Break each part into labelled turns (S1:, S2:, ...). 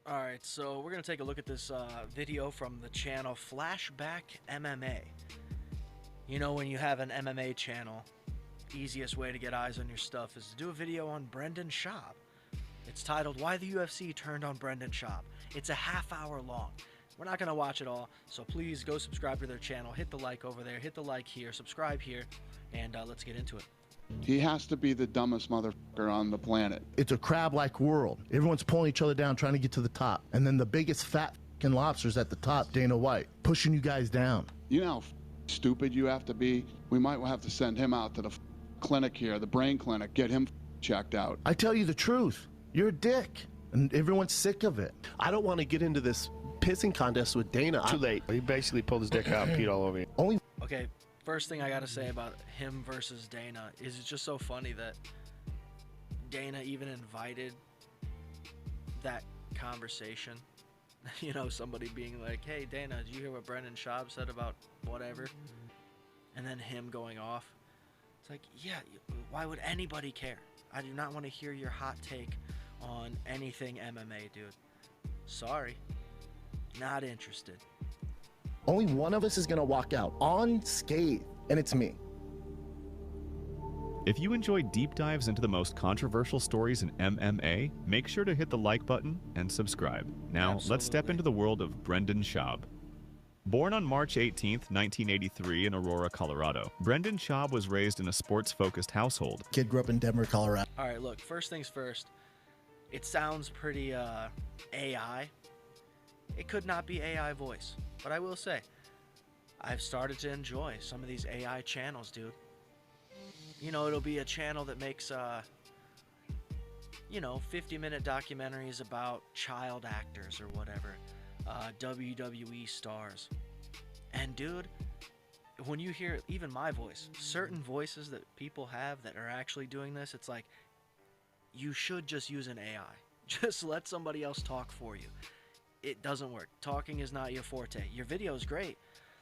S1: Alright, so we're going to take a look at this video from the channel FLASHBACK MMA. You know, when you have an MMA channel, easiest way to get eyes on your stuff is to do a video on Brendan Schaub. It's titled, Why the UFC Turned on Brendan Schaub. It's a half-hour long. We're not going to watch it all, so please go subscribe to their channel, hit the like over there, hit the like here, subscribe here, and let's get into it.
S2: He has to be the dumbest motherfucker on the planet.
S3: It's a crab-like world. Everyone's pulling each other down, trying to get to the top. And then the biggest fat f***ing lobster's at the top, Dana White, pushing you guys down.
S2: You know how stupid you have to be? We might have to send him out to the clinic here, the brain clinic, get him checked out.
S3: I tell you the truth. You're a dick. And everyone's sick of it.
S4: I don't want to get into this pissing contest with Dana.
S5: Too late. He basically pulled his dick out and peed all over you.
S3: Only
S1: Okay, first thing I gotta say about him versus Dana is it's just so funny that Dana even invited that conversation. You know, somebody being like, hey Dana, did you hear what Brendan Schaub said about whatever? And then him going off. It's like, yeah, why would anybody care? I do not want to hear your hot take on anything MMA, dude. Sorry. Not interested.
S3: only one of us is going to walk out unscathed, and it's me.
S6: If you enjoy deep dives into the most controversial stories in MMA, make sure to hit the like button and subscribe. Now, let's step
S1: Absolutely.
S6: into the world of Brendan Schaub. Born on March 18, 1983 in Aurora, Colorado, Brendan Schaub was raised in a sports-focused household.
S3: Kid grew up in Denver, Colorado.
S1: All right, look, first things first. It sounds pretty AI. It could not be AI voice, but I will say, I've started to enjoy some of these AI channels, dude. You know, it'll be a channel that makes, 50-minute documentaries about child actors or whatever, WWE stars. And dude, when you hear even my voice, certain voices that people have that are actually doing this, it's like, you should just use an AI. Just let somebody else talk for you. It doesn't work. Talking is not your forte. Your video is great.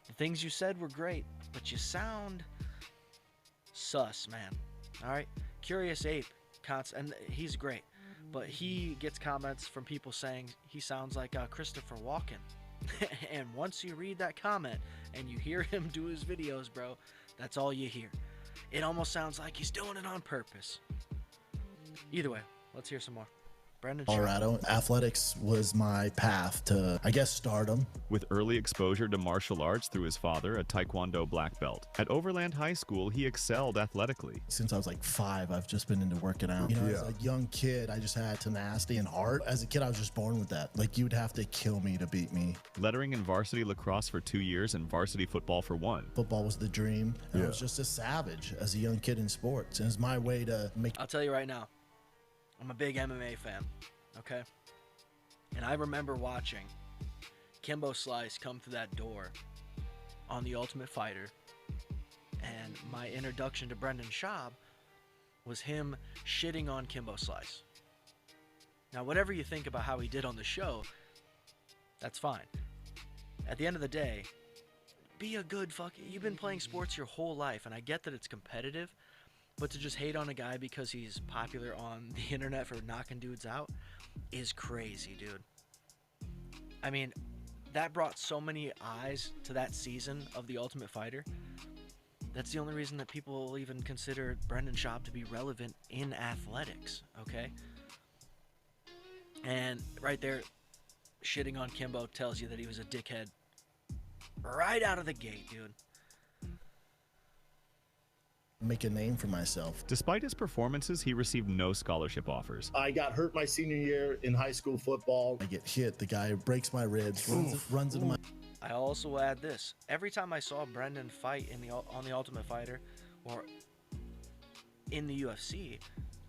S1: The things you said were great, but you sound sus, man. All right? Curious Ape, and he's great, but he gets comments from people saying he sounds like Christopher Walken. And once you read that comment and you hear him do his videos, bro, that's all you hear. It almost sounds like he's doing it on purpose. Either way, let's hear some more. Brendan Schaub.
S3: Colorado. Athletics was my path to, I guess, stardom.
S6: With early exposure to martial arts through his father, a Taekwondo black belt. At Overland High School, he excelled athletically.
S3: Since I was like 5, I've just been into working out. You know, as a young kid, I just had tenacity and heart. As a kid, I was just born with that. Like, you'd have to kill me to beat me.
S6: Lettering in varsity lacrosse for 2 years and varsity football for 1.
S3: Football was the dream. And I was just a savage as a young kid in sports. And it's my way to make...
S1: I'll tell you right now, I'm a big MMA fan, okay? And I remember watching Kimbo Slice come through that door on The Ultimate Fighter, and my introduction to Brendan Schaub was him shitting on Kimbo Slice. Now, whatever you think about how he did on the show, that's fine. At the end of the day, be a good you've been playing sports your whole life, and I get that it's competitive, but to just hate on a guy because he's popular on the internet for knocking dudes out is crazy, dude. I mean, that brought so many eyes to that season of The Ultimate Fighter. That's the only reason that people even consider Brendan Schaub to be relevant in athletics, okay? And right there, shitting on Kimbo tells you that he was a dickhead right out of the gate, dude.
S3: make a name for myself.
S6: Despite his performances, he received no scholarship offers.
S7: I got hurt my senior year in high school football.
S3: I get hit, the guy breaks my ribs, runs into my...
S1: I also will add this. Every time I saw Brendan fight on the Ultimate Fighter or in the UFC,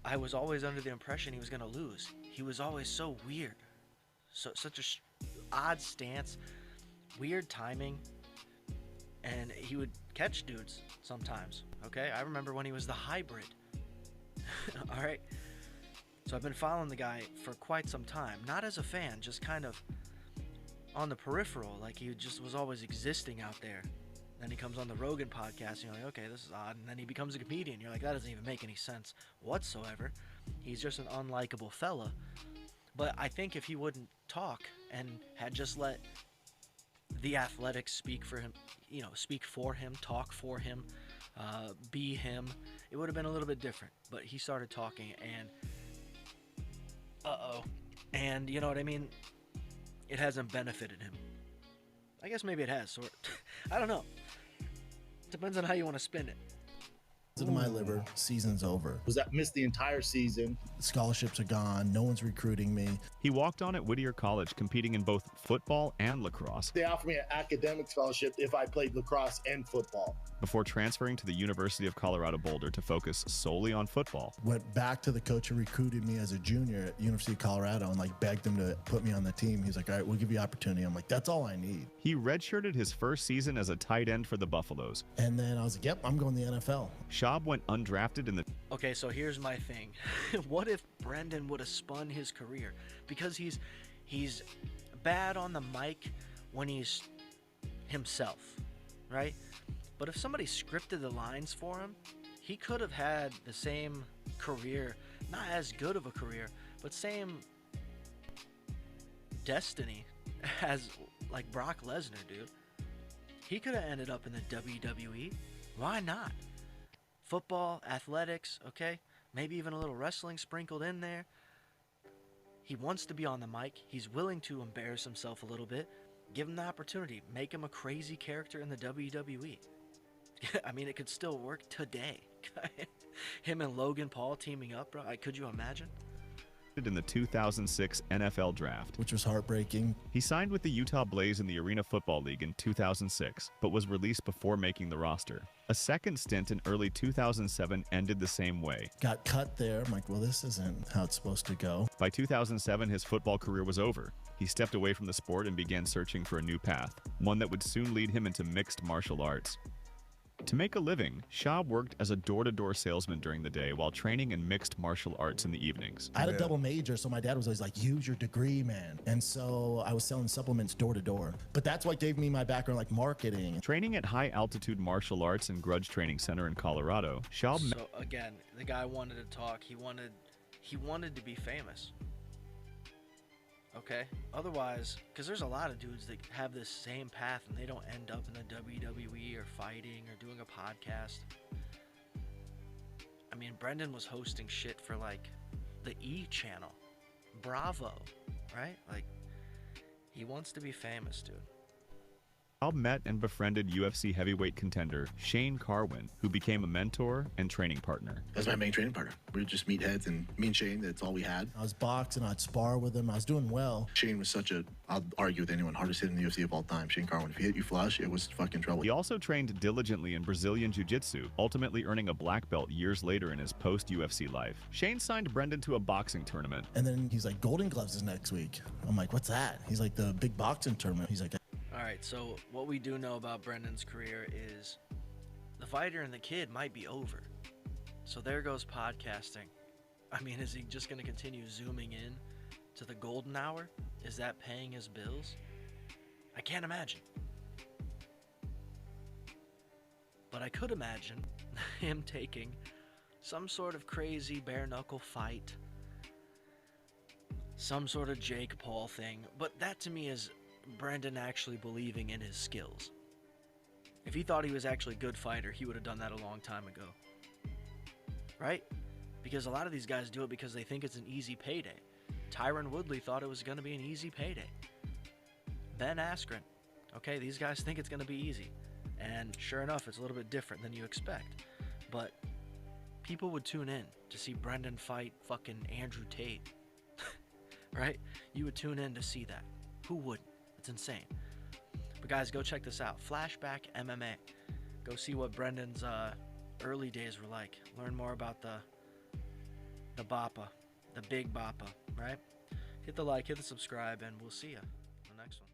S1: I was always under the impression he was going to lose. He was always so weird. Such a odd stance, weird timing, and he would catch dudes sometimes, okay? I remember when he was the hybrid. All right? So I've been following the guy for quite some time. Not as a fan, just kind of on the peripheral, like he just was always existing out there. Then he comes on the Rogan podcast, and you're like, okay, this is odd. And then he becomes a comedian. You're like, that doesn't even make any sense whatsoever. He's just an unlikable fella. But I think if he wouldn't talk and had just let the athletics speak for him, speak for him, talk for him, be him, it would have been a little bit different. But he started talking, and and you know what I mean? It hasn't benefited him. I guess maybe it has, sort. I don't know. Depends on how you want to spin it.
S3: In my liver, season's over.
S7: Was that missed the entire season?
S3: Scholarships are gone. No one's recruiting me.
S6: He walked on at Whittier College, competing in both football and lacrosse,
S7: They offered me an academic scholarship if I played lacrosse and football.
S6: before transferring to the University of Colorado Boulder to focus solely on football.
S3: Went back to the coach who recruited me as a junior at University of Colorado and like begged him to put me on the team. He's like, all right, we'll give you opportunity. I'm like, that's all I need.
S6: He redshirted his first season as a tight end for the Buffaloes.
S3: And then I was like, yep, I'm going to the NFL.
S6: Schaub went undrafted in the
S1: Okay, so here's my thing. What if Brendan would have spun his career? Because he's bad on the mic when he's himself, right? But if somebody scripted the lines for him, he could have had the same career, not as good of a career, but same destiny as like Brock Lesnar, dude. He could have ended up in the WWE. Why not? Football, athletics, okay? Maybe even a little wrestling sprinkled in there. He wants to be on the mic. He's willing to embarrass himself a little bit. Give him the opportunity. Make him a crazy character in the WWE. I mean, it could still work today. Him and Logan Paul teaming up, bro. Could you imagine?
S6: in the 2006 NFL Draft.
S3: Which was heartbreaking.
S6: He signed with the Utah Blaze in the Arena Football League in 2006, but was released before making the roster. A second stint in early 2007 ended the same way.
S3: Got cut there. I'm like, well, this isn't how it's supposed to go.
S6: By 2007, his football career was over. He stepped away from the sport and began searching for a new path, one that would soon lead him into mixed martial arts. To make a living, Schaub worked as a door-to-door salesman during the day while training in mixed martial arts in the evenings.
S3: I had a double major, so my dad was always like, use your degree, man. And so I was selling supplements door to door. But that's what gave me my background, like marketing.
S6: Training at high-altitude martial arts and Grudge Training Center in Colorado, Schaub...
S1: So again, the guy wanted to talk. He wanted to be famous. Okay? Otherwise, because there's a lot of dudes that have this same path and they don't end up in the WWE or fighting or doing a podcast. I mean, Brendan was hosting shit for like the E channel, Bravo, right? Like, he wants to be famous, dude.
S6: Schaub met and befriended UFC heavyweight contender Shane Carwin, who became a mentor and training partner.
S8: That's my main training partner. We would just meet heads, and me and Shane, that's all we had.
S3: I was boxing, I'd spar with him. I was doing well.
S8: Shane was I'll argue with anyone, hardest hit in the UFC of all time. Shane Carwin, if he hit you flush, it was fucking trouble.
S6: He also trained diligently in Brazilian Jiu-Jitsu, ultimately earning a black belt years later in his post-UFC life. Shane signed Brendan to a boxing tournament.
S3: And then he's like, Golden Gloves is next week. I'm like, what's that? He's like, the big boxing tournament. He's like,
S1: all right, so what we do know about Brendan's career is the fighter and the kid might be over. So there goes podcasting. I mean, is he just going to continue zooming in to the golden hour? Is that paying his bills? I can't imagine. But I could imagine him taking some sort of crazy bare knuckle fight, some sort of Jake Paul thing. But that to me is Brendan actually believing in his skills. If he thought he was actually a good fighter, he would have done that a long time ago. Right? Because a lot of these guys do it because they think it's an easy payday. Tyron Woodley thought it was going to be an easy payday. Ben Askren. Okay, these guys think it's going to be easy. And sure enough, it's a little bit different than you expect. But people would tune in to see Brendan fight fucking Andrew Tate. Right? You would tune in to see that. Who wouldn't? It's insane. But guys, go check this out. Flashback MMA. Go see what Brendan's early days were like. Learn more about the Bappa, the big Bappa, right? Hit the like, hit the subscribe, and we'll see you in the next one.